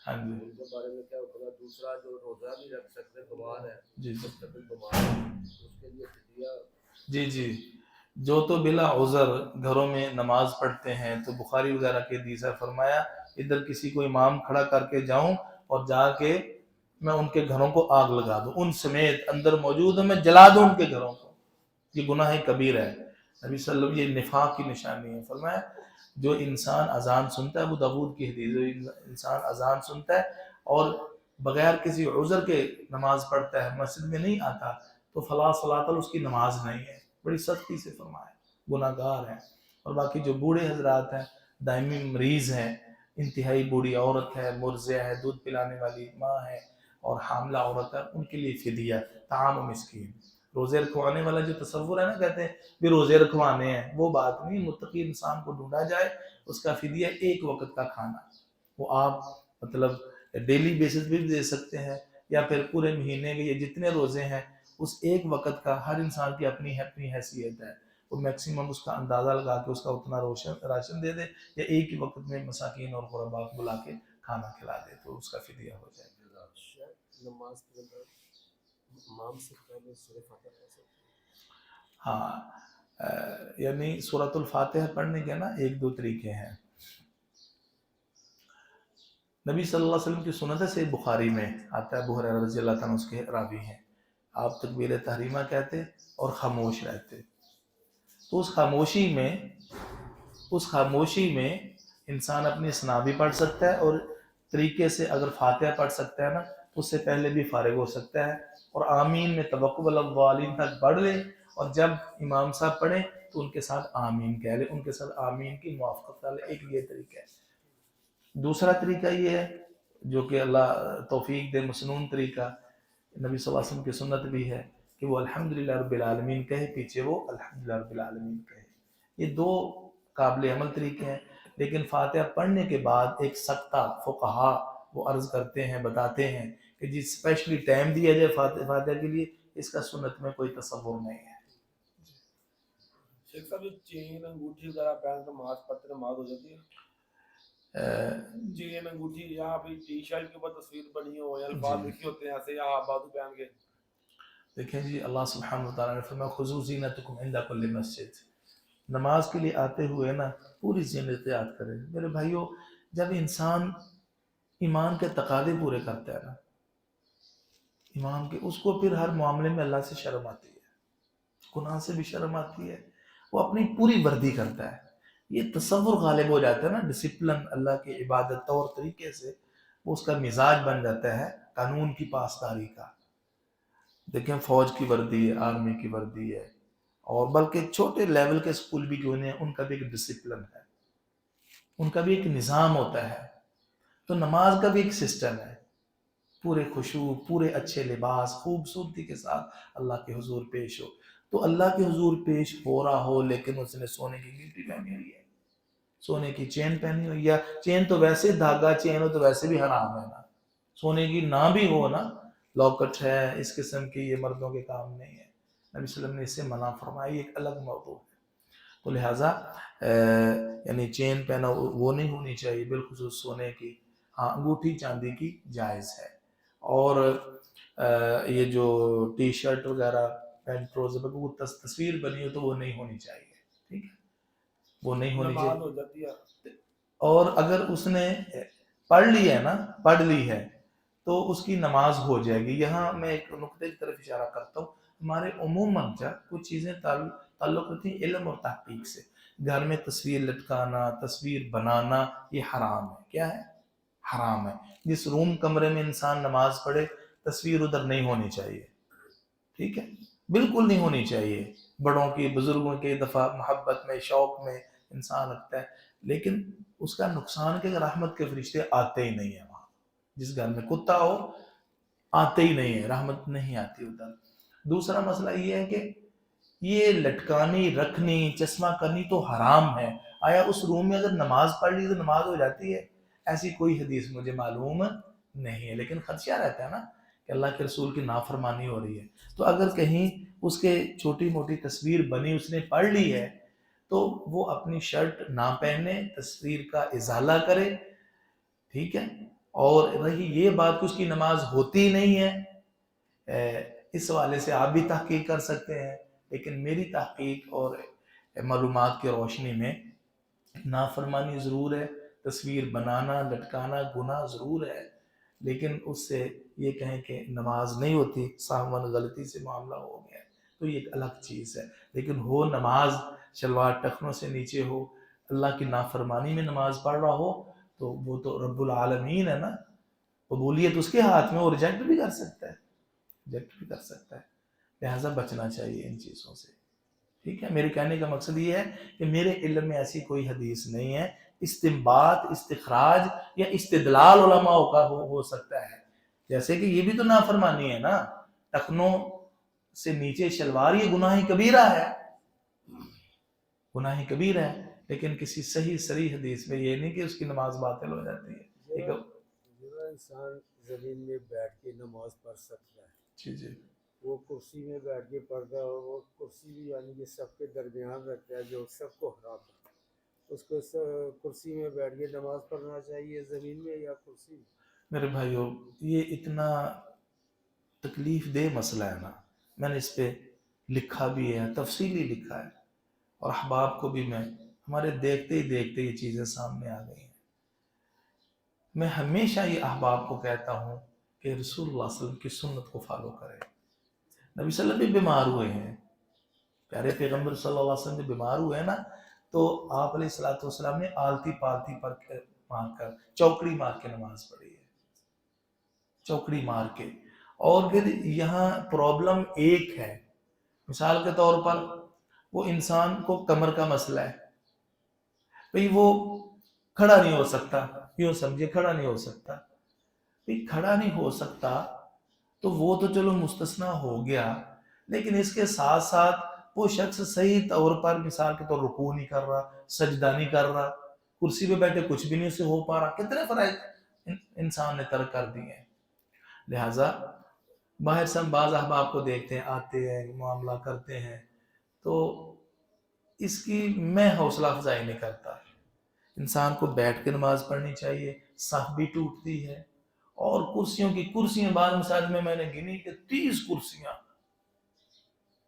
ہاں جی ان کے بارے میں کیا ہوگا؟ دوسرا جو روزہ نہیں رکھ سکتے بیمار ہے، جی مستقل بیمار ہے، اس کے لیے فدیہ. جی جی جو تو بلا عذر گھروں میں نماز پڑھتے ہیں، تو بخاری وغیرہ کے حدیث ہے، فرمایا ادھر کسی کو امام کھڑا کر کے جاؤں اور جا کے میں ان کے گھروں کو آگ لگا دوں، ان سمیت اندر موجود ہوں میں جلا دوں ان کے گھروں کو، یہ گناہ کبیر ہے. نبی صلی اللہ علیہ وسلم یہ نفاق کی نشانی ہے. فرمایا جو انسان اذان سنتا ہے، ابو داؤد کی حدیث، جو انسان اذان سنتا ہے اور بغیر کسی عذر کے نماز پڑھتا ہے، مسجد میں نہیں آتا، تو فلا صلاۃ له، اس کی نماز نہیں ہے. بڑی سختی سے فرمایا، گناہ گار ہیں. اور باقی جو بوڑھے حضرات ہیں، دائمی مریض ہیں، انتہائی بوڑھی عورت ہے، مرضع ہے، دودھ پلانے والی ماں ہے اور حاملہ عورت ہے، ان کے لیے فدیہ طعام مسکین. روزے رکھوانے والا جو تصور ہے نا، کہتے ہیں بھی روزے رکھوانے ہیں، وہ بات نہیں. متقی انسان کو ڈھونڈا جائے، اس کا فدیہ ایک وقت کا کھانا، وہ آپ مطلب ڈیلی بیسس پہ بھی دے سکتے ہیں، یا پھر پورے مہینے کے یہ جتنے روزے ہیں اس ایک وقت کا. ہر انسان کی اپنی اپنی حیثیت ہے، وہ میکسیمم اس کا اندازہ لگا کے اس کا اتنا راشن دے دے، یا ایک ہی وقت میں مساکین اور غربا کو بلا کے کھانا کھلا دے، تو اس کا فدیہ ہو جائے گا. نماز کے اندر امام سے پہلے سورہ فاتحہ پڑھ سکتے ہیں. ہاں یعنی سورۃ الفاتحہ پڑھنے کے نا ایک دو طریقے ہیں. نبی صلی اللہ علیہ وسلم کی سنت ہے، صحیح بخاری میں آتا ہے، ابو ہریرہ رضی اللہ تعالیٰ اس کے راوی ہیں، آپ تکبیر تحریمہ کہتے اور خاموش رہتے. تو اس خاموشی میں انسان اپنی ثنا بھی پڑھ سکتا ہے، اور طریقے سے اگر فاتحہ پڑھ سکتا ہے نا تو اس سے پہلے بھی فارغ ہو سکتا ہے، اور آمین میں توقع الاولین تک پڑھ لے، اور جب امام صاحب پڑھیں تو ان کے ساتھ آمین کہہ لے، ان کے ساتھ آمین کی موافقت کر لے. ایک یہ طریقہ ہے. دوسرا طریقہ یہ ہے جو کہ اللہ توفیق دے، مسنون طریقہ، نبی صلی اللہ علیہ وسلم کی سنت بھی ہے کہ وہ الحمدللہ رب العالمین کہے، پیچھے وہ الحمدللہ رب العالمین کہے. یہ دو قابل عمل طریقے ہیں. لیکن فاتحہ پڑھنے کے بعد ایک سکتہ فقہا وہ عرض کرتے ہیں، بتاتے ہیں کہ جی اسپیشلی ٹائم دیا جائے فاتحہ کے لیے، اس کا سنت میں کوئی تصور نہیں ہے. شیخ صاحب چین انگوٹھی وغیرہ پہن کر نماز پڑھتے نماز ہو جاتی ہے؟ چین انگوٹھی یا پھر ٹی شرٹ کے اوپر تصویر بنی ہو یا الفاظ لکھے ہوتے ہیں ایسے، یا بازو پہن کے؟ دیکھیں جی، اللہ سبحانہ وتعالیٰ نے فرمایا خذوا زینتکم عند کل مسجد. نماز کے لیے آتے ہوئے نا پوری زینت اختیار کرے. میرے بھائیوں، جب انسان ایمان کے تقاضے پورے کرتا ہے نا، ایمان کے، اس کو پھر ہر معاملے میں اللہ سے شرم آتی ہے، گناہ سے بھی شرم آتی ہے، وہ اپنی پوری وردی کرتا ہے. یہ تصور غالب ہو جاتا ہے نا، ڈسپلن اللہ کی عبادت طور طریقے سے، وہ اس کا مزاج بن جاتا ہے قانون کی پاسداری کا. دیکھیں فوج کی وردی ہے، آرمی کی وردی ہے، اور بلکہ چھوٹے لیول کے اسکول بھی کیوں نہیں ہیں، ان کا بھی ایک ڈسپلن ہے، ان کا بھی ایک نظام ہوتا ہے. تو نماز کا بھی ایک سسٹم ہے، پورے خشوع، پورے اچھے لباس، خوبصورتی کے ساتھ اللہ کے حضور پیش ہو. تو اللہ کے حضور پیش ہو رہا ہو لیکن اس نے سونے کی گھنٹی پہنی ہوئی ہے، سونے کی چین پہنی ہوئی، یا چین تو ویسے دھاگا چین ہو تو ویسے بھی حرام ہے نا، سونے کی نہ بھی ہو نا، لاکٹ ہے، اس قسم کی، یہ مردوں کے کام نہیں ہے. نبی صلی اللہ علیہ وسلم نے اس سے منع فرمائی، ایک الگ موضوع ہے. تو لہٰذا یعنی چین پہنا وہ نہیں ہونی چاہیے، بالخصوص سونے کی. ہاں انگوٹھی چاندی کی جائز ہے. اور یہ جو ٹی شرٹ وغیرہ پینٹ ٹروزر پہ وہ تصویر بنی ہو تو وہ نہیں ہونی چاہیے، ٹھیک ہے، وہ نہیں ہونی نماز چاہیے. ہو جاتی ہے. اور اگر اس نے پڑھ لی ہے نا، پڑھ لی ہے تو اس کی نماز ہو جائے گی. یہاں میں ایک نقطے کی طرف اشارہ کرتا ہوں، ہمارے عموماً کچھ چیزیں تعلق رکھتی ہیں علم اور تحقیق سے. گھر میں تصویر لٹکانا، تصویر بنانا، یہ حرام ہے. کیا ہے؟ حرام ہے. جس روم کمرے میں انسان نماز پڑھے تصویر ادھر نہیں ہونی چاہیے، ٹھیک ہے، بالکل نہیں ہونی چاہیے. بڑوں کی، بزرگوں کے دفعہ محبت میں، شوق میں انسان رکھتا ہے، لیکن اس کا نقصان کہ رحمت کے فرشتے آتے ہی نہیں ہیں وہاں. جس گھر میں کتا ہو آتے ہی نہیں ہے، رحمت نہیں آتی ادھر. دوسرا مسئلہ یہ ہے کہ یہ لٹکانی، رکھنی، چشمہ کرنی تو حرام ہے. آیا اس روم میں اگر نماز پڑھ لی تو نماز ہو جاتی ہے؟ ایسی کوئی حدیث مجھے معلوم نہیں ہے، لیکن خدشہ رہتا ہے نا کہ اللہ کے رسول کی نافرمانی ہو رہی ہے. تو اگر کہیں اس کے چھوٹی موٹی تصویر بنی، اس نے پڑھ لی ہے، تو وہ اپنی شرٹ نہ پہنے، تصویر کا ازالہ کرے، ٹھیک ہے، اور رہی یہ بات کہ اس کی نماز ہوتی نہیں ہے، اس حوالے سے آپ بھی تحقیق کر سکتے ہیں، لیکن میری تحقیق اور معلومات کی روشنی میں نافرمانی ضرور ہے، تصویر بنانا لٹکانا گناہ ضرور ہے، لیکن اس سے یہ کہیں کہ نماز نہیں ہوتی، ساہون غلطی سے معاملہ ہو گیا تو یہ ایک الگ چیز ہے، لیکن ہو نماز شلوار ٹخنوں سے نیچے ہو، اللہ کی نافرمانی میں نماز پڑھ رہا ہو تو وہ تو رب العالمین ہے نا، قبولیت اس کے ہاتھ میں، وہ ریجیکٹ بھی کر سکتا ہے، ریجیکٹ بھی کر سکتا ہے، لہٰذا بچنا چاہیے ان چیزوں سے، ٹھیک ہے۔ میرے کہنے کا مقصد یہ ہے کہ میرے علم میں ایسی کوئی حدیث نہیں ہے، استنباط استخراج یا استدلال علماء کا ہو سکتا ہے، جیسے کہ یہ بھی تو نافرمانی ہے نا، ٹخنوں سے نیچے شلوار، یہ گناہ کبیرہ ہے، گناہ کبیرہ ہے، لیکن کسی صحیح صریح حدیث میں یہ نہیں کہ اس کی نماز باطل ہو جاتی ہے۔ جو انسان زمین میں بیٹھ کے نماز پڑھ سکتا ہے، جی جی وہ کرسی میں بیٹھ کے پڑھتا ہے، اور وہ کرسی بھی یعنی کہ سب کے درمیان رکھتا ہے جو سب کو حرام ہے، اس کو کرسی میں بیٹھ کے نماز پڑھنا چاہیے زمین میں یا کرسی میں؟ میرے بھائیو، یہ اتنا تکلیف دہ مسئلہ ہے نا، میں نے اس پہ لکھا بھی ہے، تفصیلی لکھا ہے، اور احباب کو بھی میں ہمارے دیکھتے ہی دیکھتے یہ چیزیں سامنے آ گئی ہیں۔ میں ہمیشہ یہ احباب کو کہتا ہوں کہ رسول اللہ صلی اللہ علیہ وسلم کی سنت کو فالو کرے۔ نبی صلی اللہ علیہ وسلم بھی بیمار ہوئے ہیں، پیارے پیغمبر صلی اللہ علیہ وسلم بھی بیمار ہوئے ہیں نا، تو آپ علیہ الصلوۃ والسلام نے آلتی پالتی پر مار کر چوکڑی مار کے نماز پڑھی ہے، چوکڑی مار کے۔ اور پھر یہاں پرابلم ایک ہے، مثال کے طور پر وہ انسان کو کمر کا مسئلہ ہے، بھئی وہ کھڑا نہیں ہو سکتا، یوں سمجھے کھڑا نہیں ہو سکتا، بھئی کھڑا نہیں ہو سکتا تو وہ تو چلو مستثنا ہو گیا، لیکن اس کے ساتھ ساتھ وہ شخص صحیح طور پر مثال کے طور رکوع نہیں کر رہا، سجدہ نہیں کر رہا، کرسی پہ بیٹھے کچھ بھی نہیں اسے ہو پا رہا، کتنے فرائض انسان نے ترک کر دیے ہیں۔ لہٰذا باہر سے ہم بعض احباب کو دیکھتے ہیں، آتے ہیں معاملہ کرتے ہیں، تو اس کی میں حوصلہ افزائی نہیں کرتا، انسان کو بیٹھ کے نماز پڑھنی چاہیے، صف بھی ٹوٹتی ہے، اور کرسیاں بعض مساجد میں نے گنی کہ 30 کرسیاں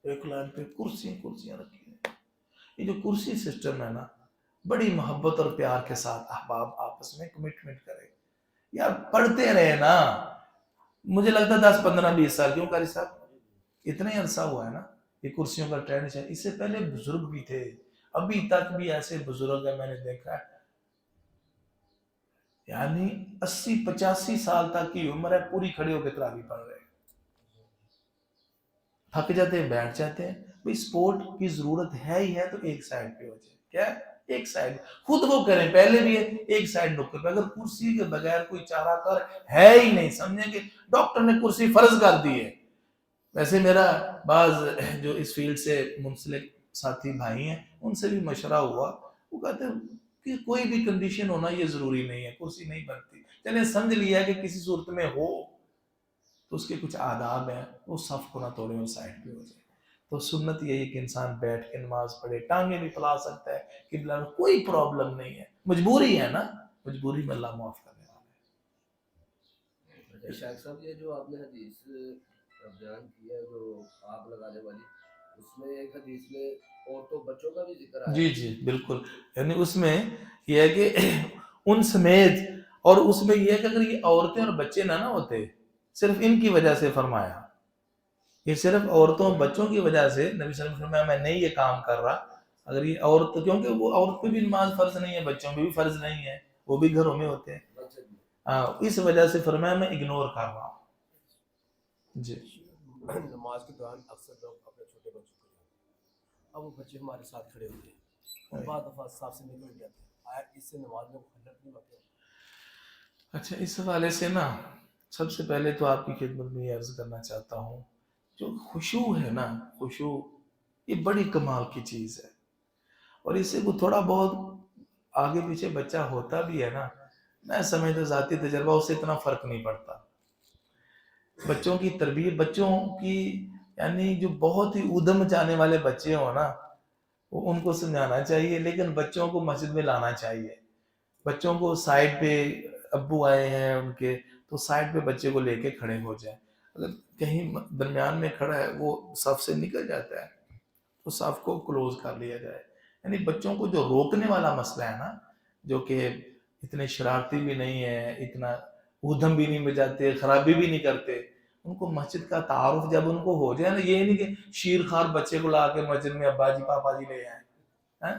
ایک لائن پہ کرسیاں رکھی ہیں۔ یہ جو کرسی سسٹم ہے نا، بڑی محبت اور پیار کے ساتھ احباب آپس میں کمٹمنٹ کرے، یار پڑھتے رہے نا، مجھے لگتا ہے 10 15 20 سال، کیوں قاری صاحب اتنا ہی عرصہ ہوا ہے نا یہ کرسیوں کا ٹرینڈ ہے، اس سے پہلے بزرگ بھی تھے، ابھی تک بھی ایسے بزرگ ہیں میں نے دیکھا ہے، یعنی 80 85 سال تک کی عمر ہے، پوری کھڑے ہو کے تراویح پڑھ رہے ہیں، تھک جاتے ہیں بیٹھ جاتے ہیں، بھئی سپورٹ کی ضرورت ہے ہی ہے تو ایک سائڈ پہ ہو جائے، کیا ہے ایک سائڈ خود وہ کریں، پہلے بھی ہے ایک سائڈ نکر پہ، اگر کرسی کے بغیر کوئی چارہ کار ہے ہی نہیں، سمجھیں کہ ڈاکٹر نے کرسی فرض کر دی ہے۔ ویسے میرا بعض جو اس فیلڈ سے منسلک ساتھی بھائی ہیں ان سے بھی مشورہ ہوا، وہ کہتے ہیں کہ کوئی بھی کنڈیشن ہونا یہ ضروری نہیں ہے، کرسی نہیں بنتی، چلیں سمجھ لیا کہ کسی صورت میں ہو تو اس کے کچھ آداب ہیں، وہ صف کو نہ توڑیں اور سائڈ پہ ہو جائے۔ تو سنت یہی ہے کہ انسان بیٹھ کے نماز پڑھے، ٹانگیں بھی پھیلا سکتا ہے، قبلہ میں کوئی پرابلم نہیں ہے، مجبوری ہے نا، مجبوری میں اللہ معاف کرنے والا ہے۔ شیخ صاحب یہ جو آپ نے حدیث بیان کی ہے جو آگ لگانے والی، اس میں ایک حدیث میں عورتوں بچوں کا بھی ذکر ہے۔ جی جی بالکل، یعنی اس میں یہ ہے کہ ان سمیت، اور اس میں یہ ہے کہ اگر یہ عورتیں اور بچے نہ ہوتے، صرف ان کی وجہ سے فرمایا، یہ صرف عورتوں بچوں کی وجہ سے نبی صلی اللہ علیہ وسلم نے فرمایا میں نہیں یہ کام کر رہا، اگر یہ عورت، کیونکہ وہ عورت پہ بھی نماز فرض نہیں ہے، بچوں پہ بھی فرض نہیں ہے، وہ بھی گھروں میں ہوتے ہیں، اس وجہ سے فرمایا میں اگنور کر رہا ہوں۔ جی نماز کے دوران اکثر لوگ اپنے چھوٹے بچوں کو جاتے ہیں، اب وہ بچے ہمارے ساتھ کھڑے ہوتے ہیں اور بعض دفعہ صاف سے نکل جاتے ہیں، آیا اس سے نماز میں خلل نہیں ہوتے؟ اچھا، اس حوالے سے نا سب سے پہلے تو آپ کی خدمت میں یہ عرض کرنا چاہتا ہوں، جو خشوع ہے نا، خشوع یہ بڑی کمال کی چیز ہے، اور اس سے وہ تھوڑا بہت آگے پیچھے بچہ ہوتا بھی ہے نا، میں سمجھتا ذاتی تجربہ اس سے اتنا فرق نہیں پڑتا۔ بچوں کی تربیت، بچوں کی یعنی جو بہت ہی ادھم چاہنے والے بچے ہوں نا، وہ ان کو سمجھانا چاہیے، لیکن بچوں کو مسجد میں لانا چاہیے، بچوں کو سائڈ پہ ابو آئے ہیں ان کے تو سائڈ پہ بچے کو لے کے کھڑے ہو جائیں. اگر کہیں درمیان میں کھڑا ہے وہ صف سے نکل جاتا ہے تو صف کو کلوز کر لیا جائے. یعنی بچوں کو جو روکنے والا مسئلہ ہے نا، جو کہ اتنے شرارتی بھی نہیں ہے، اتنا ادھم بھی نہیں بجاتے، خرابی بھی نہیں کرتے، ان کو مسجد کا تعارف جب ان کو ہو جائے نا، یہ نہیں کہ شیر خوار بچے کو لا کے مسجد میں ابا جی پاپا جی لے آئیں،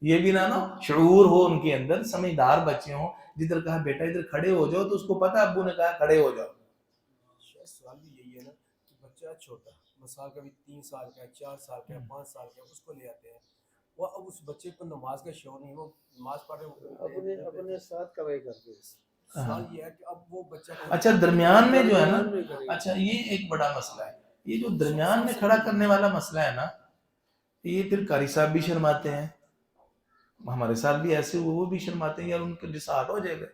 یہ بھی نہ شعور ہو ان کے اندر، سمجھدار بچے ہوں، جدھر کہا بیٹا ادھر کھڑے ہو جاؤ تو اس کو پتا ابو نے کہا کھڑے ہو جاؤ. سوال بھی یہی ہے نا کہ بچہ چھوٹا مثال کا بھی 3 سال کا ہے، 4 سال کا ہے، 5 سال کا ہے، اس کو لے آتے ہیں، وہ اب اس بچے کو نماز کا شعور نہیں، وہ نماز پڑھ رہے اپنے ساتھ کمائی کرتے ہیں. سوال یہ ہے کہ اب وہ بچہ اچھا درمیان میں جو ہے نا، اچھا یہ ایک بڑا مسئلہ ہے، یہ جو درمیان میں کھڑا کرنے والا مسئلہ ہے نا، یہ پھر قاری صاحب بھی شرماتے ہیں، ہمارے ساتھ بھی ایسے ہوئے، وہ بھی شرماتے ہیں، یار ان کے ڈسارٹ ہو جائے گا،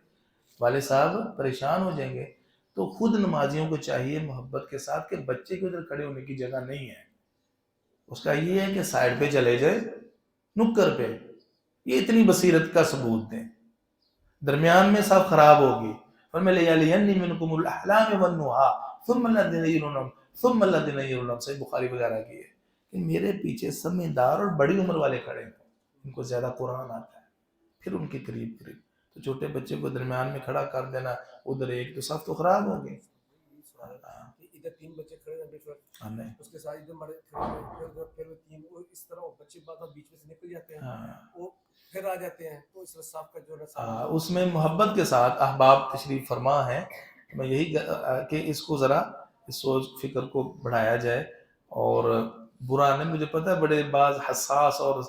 والد صاحب پریشان ہو جائیں گے. تو خود نمازیوں کو چاہیے محبت کے ساتھ کہ بچے کے ادھر کھڑے ہونے کی جگہ نہیں ہے، اس کا یہ ہے کہ سائڈ پہ چلے جائے، نکر پہ. یہ اتنی بصیرت کا ثبوت دیں. درمیان میں سب خراب ہوگی، فَلْيَلْيَنِّ مِنْكُمُ الْأَحْلَامِ وَالنُّهَا ثُمَّ الَّذِينَ يَلُونَهُمْ ثُمَّ الَّذِينَ يَلُونَهُمْ صحیح بخاری وغیرہ کی ہے کہ میرے پیچھے سمجھدار اور بڑی عمر والے کھڑے ہیں، ان کو زیادہ قرآن آتا ہے، پھر ان کے قریب قریب. تو چھوٹے بچے کو درمیان میں کھڑا کر دینا، ادھر ایک تو صف تو خراب ہوگی. ادھر 3 بچے کھڑے ہیں، نہیں اس کے ساتھ ادھر بڑے کھڑے، پھر 3 اس طرح بچے بعد بیچ میں سے نکل جاتے ہیں، وہ پھر آ جاتے ہیں، تو اس طرح صاف کا جو ہے اس میں محبت کے ساتھ احباب تشریف فرما ہے. میں یہی کہ اس کو ذرا اس سوچ فکر کو بڑھایا جائے، اور برا نہیں، مجھے پتہ ہے بڑے بعض حساس اور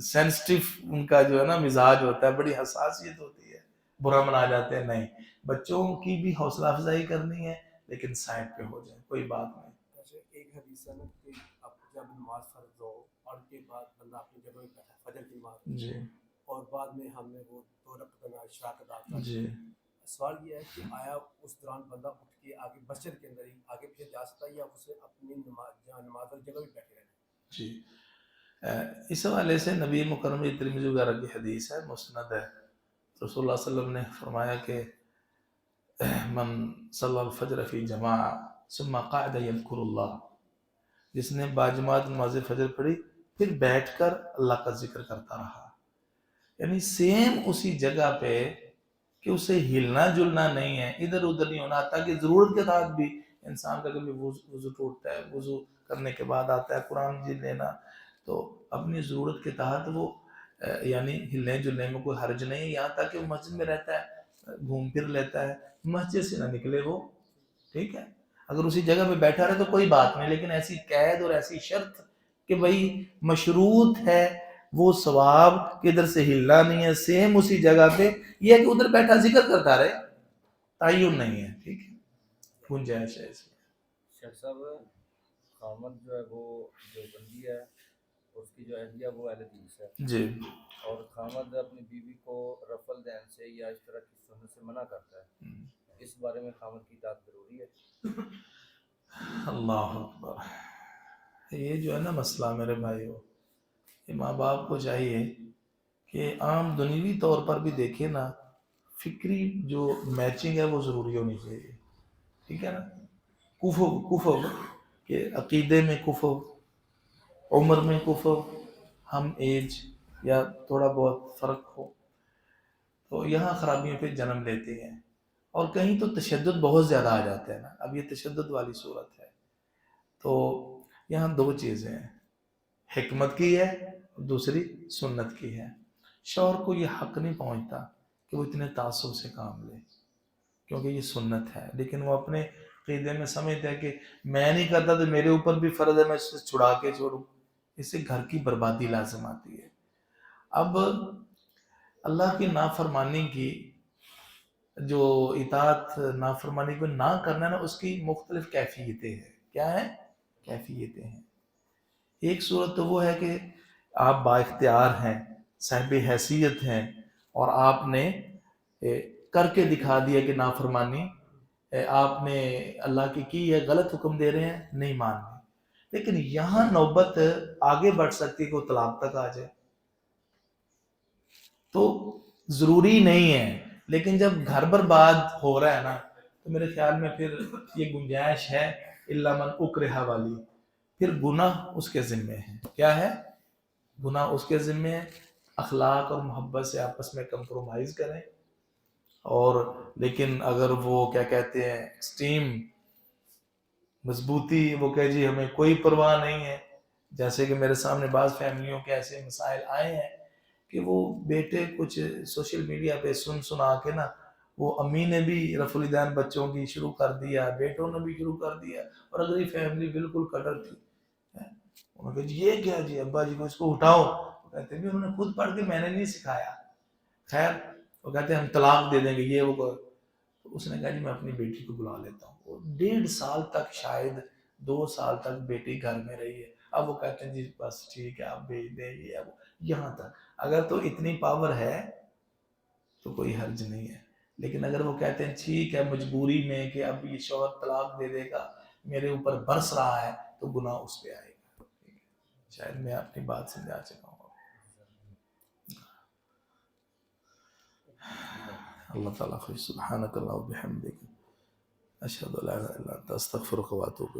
سینسٹیو ان کا جو ہے نا مزاج ہوتا ہے، بڑی حساسیت ہوتی ہے، برا منا جاتے ہیں. نہیں، بچوں کی بھی حوصلہ افزائی کرنی ہے لیکن سائڈ پہ ہو جائے، کوئی بات نہیں. ایک حدیث ہے نا کہ اب جب نماز فرض ہو اور کے بعد بندہ اپنی جگہ پہ بیٹھا فجر کی نماز جی اور بعد میں ہم نے وہ 2 رکعت اشراق ادا کر جی. سوال یہ ہے کہ آیا اس دوران بندہ اٹھ کے آگے مسجد کے اندر ہی آگے پیچھے جا سکتا ہے یا اسے اپنی نماز والی جگہ بھی بیٹھے رہنا؟ جی اس حوالے سے نبی مکرم ترمذی وغیرہ کی حدیث ہے، مسند ہے. رسول اللہ صلی اللہ علیہ وسلم نے فرمایا کہ من صلی الفجر فی جماعہ ثم قعد یذکر اللہ، جس نے باجماعت نماز فجر پڑھی پھر بیٹھ کر اللہ کا ذکر کرتا رہا، یعنی سیم اسی جگہ پہ کہ اسے ہلنا جلنا نہیں ہے، ادھر ادھر نہیں ہونا، تاکہ ضرورت کے ساتھ بھی انسان کا کبھی وضو ٹوٹتا ہے، وضو کرنے کے بعد آتا ہے قرآن جی لینا، تو اپنی ضرورت کے تحت وہ یعنی ہلنے جلنے میں کوئی حرج نہیں ہے. یہاں تک کہ وہ مسجد میں رہتا ہے، گھوم پھر لیتا ہے، مسجد سے نہ نکلے وہ، ٹھیک ہے. اگر اسی جگہ پہ بیٹھا رہے تو کوئی بات نہیں، لیکن ایسی قید اور ایسی شرط کہ بھئی مشروط ہے وہ ثواب کہ ادھر سے ہلنا نہیں ہے، سیم اسی جگہ پہ، یہ ہے کہ ادھر بیٹھا ذکر کرتا رہے، تعین نہیں ہے، ٹھیک ہے، گنجائش ہے اس میں. شیخ صاحب خامد جو ہے وہ جو بندی ہے اس کی جو اہلیہ وہ اہل حدیث ہے جی. اور خامد اپنی بیوی کو رفل دین سے یا اس طرح کی سنت سے منع کرتا ہے، اس بارے میں خامد کی اطاعت ضروری ہے؟ اللہ اکبر. یہ جو ہے نا مسئلہ میرے بھائیو، یہ ماں باپ کو چاہیے کہ عام دنیوی طور پر بھی دیکھیں نا، فکری جو میچنگ ہے وہ ضروری ہونی چاہیے، ٹھیک ہے نا. کفو کہ عقیدے میں کفو، عمر میں کفو، ہم ایج یا تھوڑا بہت فرق ہو تو یہاں خرابیوں پہ جنم لیتے ہیں، اور کہیں تو تشدد بہت زیادہ آ جاتا ہے نا. اب یہ تشدد والی صورت ہے تو یہاں 2 چیزیں ہیں، حکمت کی ہے، دوسری سنت کی ہے. شوہر کو یہ حق نہیں پہنچتا کہ وہ اتنے تعصب سے کام لے، کیونکہ یہ سنت ہے، لیکن وہ اپنے عقیدے میں سمجھتا ہے کہ میں نہیں کرتا تو میرے اوپر بھی فرض ہے، میں اس سے چھڑا کے چھوڑوں. اس سے گھر کی بربادی لازم آتی ہے. اب اللہ کی نافرمانی کی جو اطاعت نافرمانی کو نہ کرنا نا، اس کی مختلف کیفیتیں ہیں. کیا ہیں؟ کیفیتیں ہیں. ایک صورت تو وہ ہے کہ آپ با اختیار ہیں، صاحب حیثیت ہیں، اور آپ نے کر کے دکھا دیا کہ نافرمانی آپ نے اللہ کی ہے، غلط حکم دے رہے ہیں، نہیں مان رہے. لیکن یہاں نوبت آگے بڑھ سکتی ہے کہ وہ طلاق تک آ جائے. تو ضروری نہیں ہے لیکن جب گھر برباد ہو رہا ہے نا تو میرے خیال میں پھر یہ گنجائش ہے الا من اکرہ والی، پھر گناہ اس کے ذمے ہے. کیا ہے؟ گناہ اس کے ذمے ہے. اخلاق اور محبت سے آپس میں کمپرومائز کریں. اور لیکن اگر وہ کیا کہتے ہیں ایکسٹریم مضبوطی، وہ کہ جی ہمیں کوئی پرواہ نہیں ہے، جیسے کہ میرے سامنے بعض فیملیوں کے ایسے مسائل آئے ہیں کہ وہ بیٹے کچھ سوشل میڈیا پہ سنا کے نا، وہ امی نے بھی رفع الیدین بچوں کی شروع کر دیا، بیٹوں نے بھی شروع کر دیا، اور اگر یہ فیملی بالکل کٹر تھی، انہوں نے کہا جی یہ کیا جی ابا جی کو اس کو اٹھاؤ، وہ کہتے ہیں انہوں نے خود پڑھ کے میں نے نہیں سکھایا. خیر وہ کہتے ہیں ہم طلاق دے دیں گے یہ وہ. اس نے کہا جی میں اپنی بیٹی کو بلا لیتا ہوں. وہ 1.5 سال تک، شاید 2 سال تک بیٹی گھر میں رہی ہے. اب وہ کہتے ہیں جی بس ٹھیک ہے آپ بھیج دیں یہ اب یہاں تک. اگر تو اتنی پاور ہے تو کوئی حرج نہیں ہے، لیکن اگر وہ کہتے ہیں ٹھیک ہے مجبوری میں کہ اب یہ شوہر طلاق دے دے گا، میرے اوپر برس رہا ہے، تو گناہ اس پہ آئے گا. شاید میں اپنی بات سمجھا چکا ہوں. اللہ تعالیٰ خوش. سبحانک اللہ و بحمدک، اشہد ان لا الہ الا انت استغفرک و اتوب